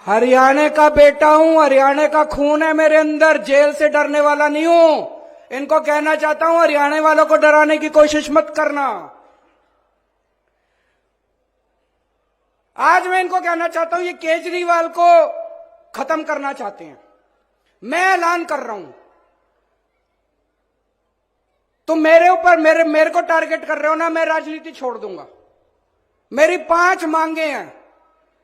हरियाणा का बेटा हूं, हरियाणा का खून है मेरे अंदर, जेल से डरने वाला नहीं हूं। इनको कहना चाहता हूं, हरियाणा वालों को डराने की कोशिश मत करना। आज मैं इनको कहना चाहता हूं, ये केजरीवाल को खत्म करना चाहते हैं। मैं ऐलान कर रहा हूं, तुम मेरे ऊपर मेरे को टारगेट कर रहे हो ना, मैं राजनीति छोड़ दूंगा। मेरी 5 मांगे हैं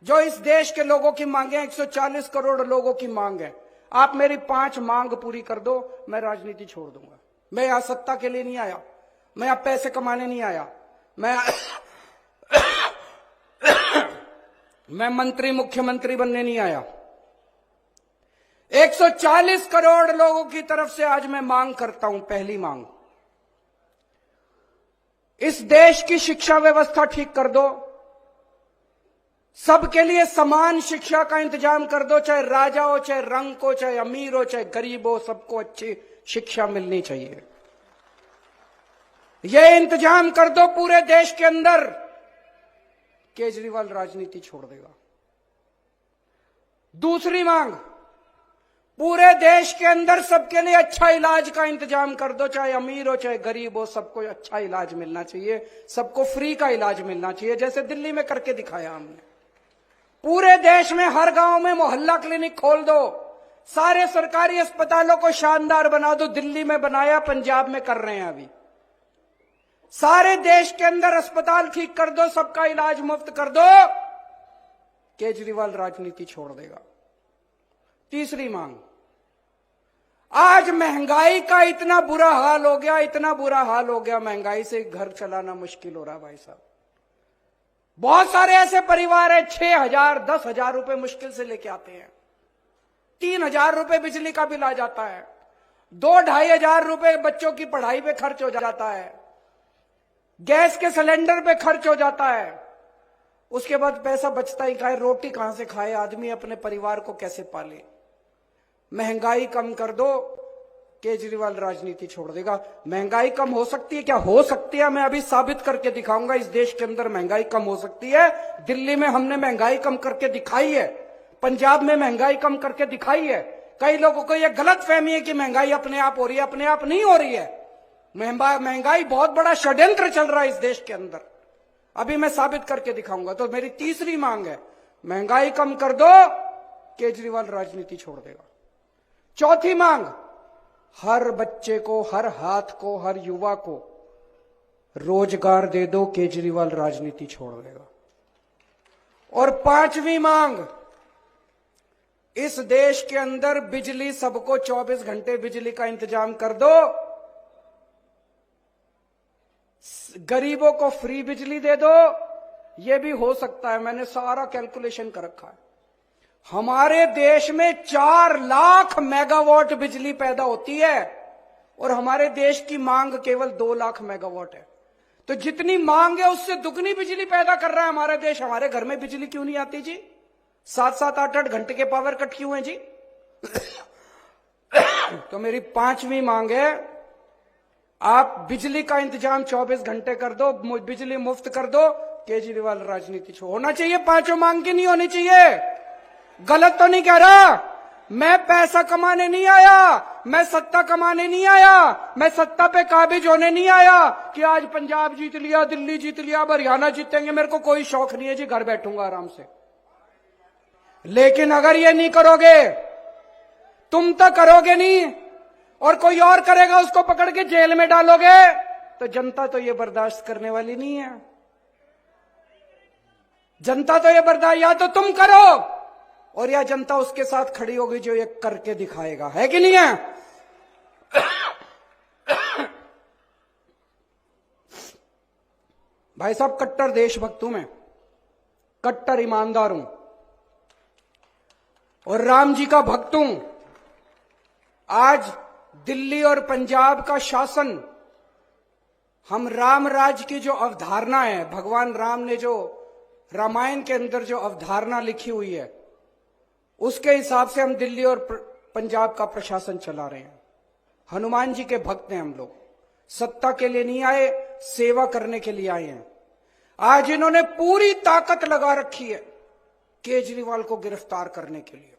जो इस देश के लोगों की मांगे हैं, 140 करोड़ लोगों की मांग है। आप मेरी 5 मांग पूरी कर दो, मैं राजनीति छोड़ दूंगा। मैं यहां सत्ता के लिए नहीं आया, मैं यहां पैसे कमाने नहीं आया, मैं मंत्री मुख्यमंत्री बनने नहीं आया। 140 करोड़ लोगों की तरफ से आज मैं मांग करता हूं। पहली मांग, इस देश की शिक्षा व्यवस्था ठीक कर दो, सबके लिए समान शिक्षा का इंतजाम कर दो, चाहे राजा हो, चाहे रंक हो, चाहे अमीर हो, चाहे गरीब हो, सबको अच्छी शिक्षा मिलनी चाहिए। यह इंतजाम कर दो पूरे देश के अंदर, केजरीवाल राजनीति छोड़ देगा। दूसरी मांग, पूरे देश के अंदर सबके लिए अच्छा इलाज का इंतजाम कर दो, चाहे अमीर हो, चाहे गरीब हो, सबको अच्छा इलाज मिलना चाहिए, सबको फ्री का इलाज मिलना चाहिए, जैसे दिल्ली में करके दिखाया हमने। पूरे देश में हर गांव में मोहल्ला क्लिनिक खोल दो, सारे सरकारी अस्पतालों को शानदार बना दो। दिल्ली में बनाया, पंजाब में कर रहे हैं अभी। सारे देश के अंदर अस्पताल ठीक कर दो, सबका इलाज मुफ्त कर दो, केजरीवाल राजनीति छोड़ देगा। तीसरी मांग, आज महंगाई का इतना बुरा हाल हो गया, इतना बुरा हाल हो गया, महंगाई से घर चलाना मुश्किल हो रहा भाई साहब। बहुत सारे ऐसे परिवार है 6,000 10,000 रुपए मुश्किल से लेके आते हैं, 3,000 रुपए बिजली का बिल आ जाता है, 2-2,500 रुपए बच्चों की पढ़ाई पे खर्च हो जाता है, गैस के सिलेंडर पे खर्च हो जाता है। उसके बाद पैसा बचता ही कहाँ है, रोटी कहां से खाए आदमी, अपने परिवार को कैसे पाले। महंगाई कम कर दो, केजरीवाल राजनीति छोड़ देगा। महंगाई कम हो सकती है क्या? हो सकती है, मैं अभी साबित करके दिखाऊंगा। इस देश के अंदर महंगाई कम हो सकती है। दिल्ली में हमने महंगाई कम करके दिखाई है, पंजाब में महंगाई कम करके दिखाई है। कई लोगों को यह गलत फहमी है कि महंगाई अपने आप हो रही है, अपने आप नहीं हो रही है। महंगाई बहुत बड़ा षड्यंत्र चल रहा है इस देश के अंदर, अभी मैं साबित करके दिखाऊंगा। तो मेरी तीसरी मांग है, महंगाई कम कर दो, केजरीवाल राजनीति छोड़ देगा। चौथी मांग, हर बच्चे को, हर हाथ को, हर युवा को रोजगार दे दो, केजरीवाल राजनीति छोड़ देगा। और पांचवी मांग, इस देश के अंदर बिजली सबको 24 घंटे बिजली का इंतजाम कर दो, गरीबों को फ्री बिजली दे दो। यह भी हो सकता है, मैंने सारा कैलकुलेशन कर रखा है। हमारे देश में 4 लाख मेगावाट बिजली पैदा होती है और हमारे देश की मांग केवल 2 लाख मेगावाट है। तो जितनी मांग है उससे दुगनी बिजली पैदा कर रहा है हमारा देश। हमारे घर में बिजली क्यों नहीं आती जी? 7-7 8-8 घंटे के पावर कट क्यों है जी? तो मेरी 5वीं मांग है, आप बिजली का इंतजाम 24 घंटे कर दो, बिजली मुफ्त कर दो, केजरीवाल राजनीति छोड़। होना चाहिए, 5 मांग की नहीं होनी चाहिए। गलत तो नहीं कह रहा, मैं पैसा कमाने नहीं आया, मैं सत्ता कमाने नहीं आया, मैं सत्ता पे काबिज होने नहीं आया कि आज पंजाब जीत लिया, दिल्ली जीत लिया, अब हरियाणा जीतेंगे। मेरे को कोई शौक नहीं है जी, घर बैठूंगा आराम से। लेकिन अगर ये नहीं करोगे, तुम तो करोगे नहीं और कोई और करेगा, उसको पकड़ के जेल में डालोगे, तो जनता तो ये बर्दाश्त करने वाली नहीं है। जनता तो ये बर्दाश्त, या तो तुम करो और या जनता उसके साथ खड़ी होगी जो ये करके दिखाएगा, है कि नहीं है? भाई साहब, कट्टर देशभक्त हूं मैं, कट्टर ईमानदार हूं और राम जी का भक्त हूं। आज दिल्ली और पंजाब का शासन, हम राम राज की जो अवधारणा है, भगवान राम ने जो रामायण के अंदर जो अवधारणा लिखी हुई है, उसके हिसाब से हम दिल्ली और पंजाब का प्रशासन चला रहे हैं। हनुमान जी के भक्त हैं हम लोग, सत्ता के लिए नहीं आए, सेवा करने के लिए आए हैं। आज इन्होंने पूरी ताकत लगा रखी है केजरीवाल को गिरफ्तार करने के लिए।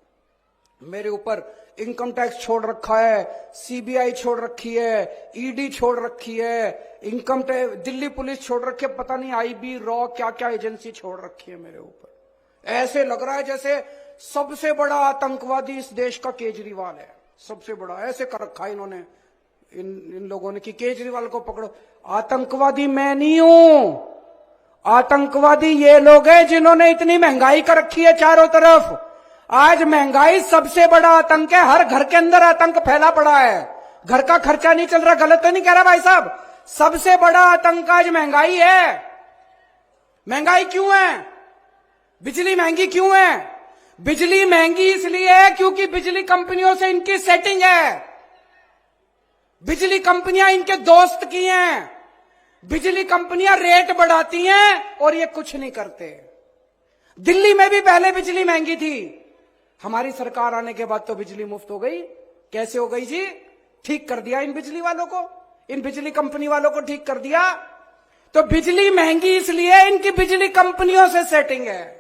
मेरे ऊपर इनकम टैक्स छोड़ रखा है, सीबीआई छोड़ रखी है, ईडी छोड़ रखी है, इनकम टैक्स दिल्ली पुलिस छोड़ रखी है, पता नहीं आईबी रॉ क्या क्या एजेंसी छोड़ रखी है मेरे ऊपर। ऐसे लग रहा है जैसे सबसे बड़ा आतंकवादी इस देश का केजरीवाल है, सबसे बड़ा। ऐसे कर रखा है इन्होंने, इन लोगों ने कि केजरीवाल को पकड़ो। आतंकवादी मैं नहीं हूं, आतंकवादी ये लोग हैं जिन्होंने इतनी महंगाई कर रखी है चारों तरफ। आज महंगाई सबसे बड़ा आतंक है, हर घर के अंदर आतंक फैला पड़ा है, घर का खर्चा नहीं चल रहा। गलत तो नहीं कह रहा भाई साहब? सबसे बड़ा आतंक आज महंगाई है। महंगाई क्यों है? बिजली महंगी क्यों है? बिजली महंगी इसलिए है क्योंकि बिजली कंपनियों से इनकी सेटिंग है। बिजली कंपनियां इनके दोस्त की हैं। बिजली कंपनियां रेट बढ़ाती हैं और ये कुछ नहीं करते। दिल्ली में भी पहले बिजली महंगी थी, हमारी सरकार आने के बाद तो बिजली मुफ्त हो गई। कैसे हो गई जी? ठीक कर दिया इन बिजली वालों को, इन बिजली कंपनी वालों को ठीक कर दिया। तो बिजली महंगी इसलिए इनकी बिजली कंपनियों से सेटिंग है।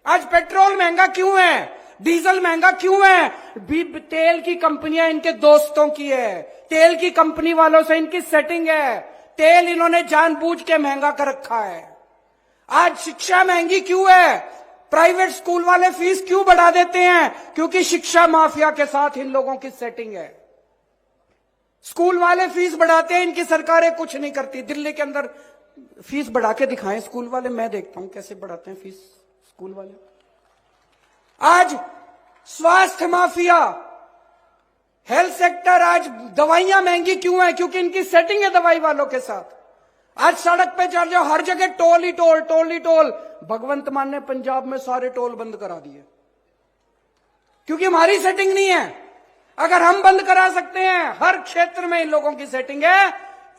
आज पेट्रोल महंगा क्यों है, डीजल महंगा क्यों है? तेल की कंपनियां इनके दोस्तों की है, तेल की कंपनी वालों से इनकी सेटिंग है। तेल इन्होंने जानबूझ के महंगा कर रखा है। आज शिक्षा महंगी क्यों है? प्राइवेट स्कूल वाले फीस क्यों बढ़ा देते हैं? क्योंकि शिक्षा माफिया के साथ इन लोगों की सेटिंग है। स्कूल वाले फीस बढ़ाते हैं, इनकी सरकारें कुछ नहीं करती। दिल्ली के अंदर फीस बढ़ा के दिखाएं स्कूल वाले, मैं देखता हूं कैसे बढ़ाते हैं फीस स्कूल वाले। आज स्वास्थ्य माफिया, हेल्थ सेक्टर, आज दवाइयां महंगी क्यों है? क्योंकि इनकी सेटिंग है दवाई वालों के साथ। आज सड़क पे चल जाओ, हर जगह टोल ही टोल, टोल ही टोल। भगवंत मान ने पंजाब में सारे टोल बंद करा दिए क्योंकि हमारी सेटिंग नहीं है। अगर हम बंद करा सकते हैं, हर क्षेत्र में इन लोगों की सेटिंग है,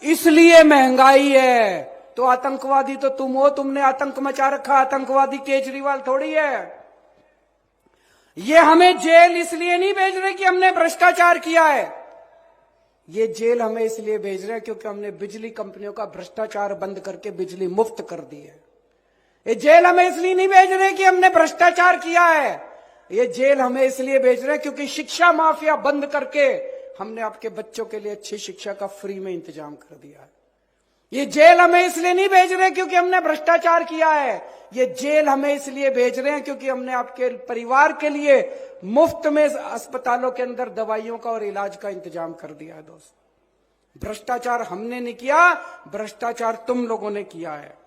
इसलिए महंगाई है। तो आतंकवादी तो तुम हो, तुमने आतंक मचा रखा। आतंकवादी केजरीवाल थोड़ी है। ये हमें जेल इसलिए नहीं भेज रहे कि हमने भ्रष्टाचार किया है, ये जेल हमें इसलिए भेज रहे हैं क्योंकि हमने बिजली कंपनियों का भ्रष्टाचार बंद करके बिजली मुफ्त कर दी है। ये जेल हमें इसलिए नहीं भेज रहे कि हमने भ्रष्टाचार किया है, ये जेल हमें इसलिए भेज रहे हैं क्योंकि शिक्षा माफिया बंद करके हमने आपके बच्चों के लिए अच्छी शिक्षा का फ्री में इंतजाम कर दिया है। ये जेल हमें इसलिए नहीं भेज रहे क्योंकि हमने भ्रष्टाचार किया है, ये जेल हमें इसलिए भेज रहे हैं क्योंकि हमने आपके परिवार के लिए मुफ्त में अस्पतालों के अंदर दवाइयों का और इलाज का इंतजाम कर दिया है। दोस्त, भ्रष्टाचार हमने नहीं किया, भ्रष्टाचार तुम लोगों ने किया है।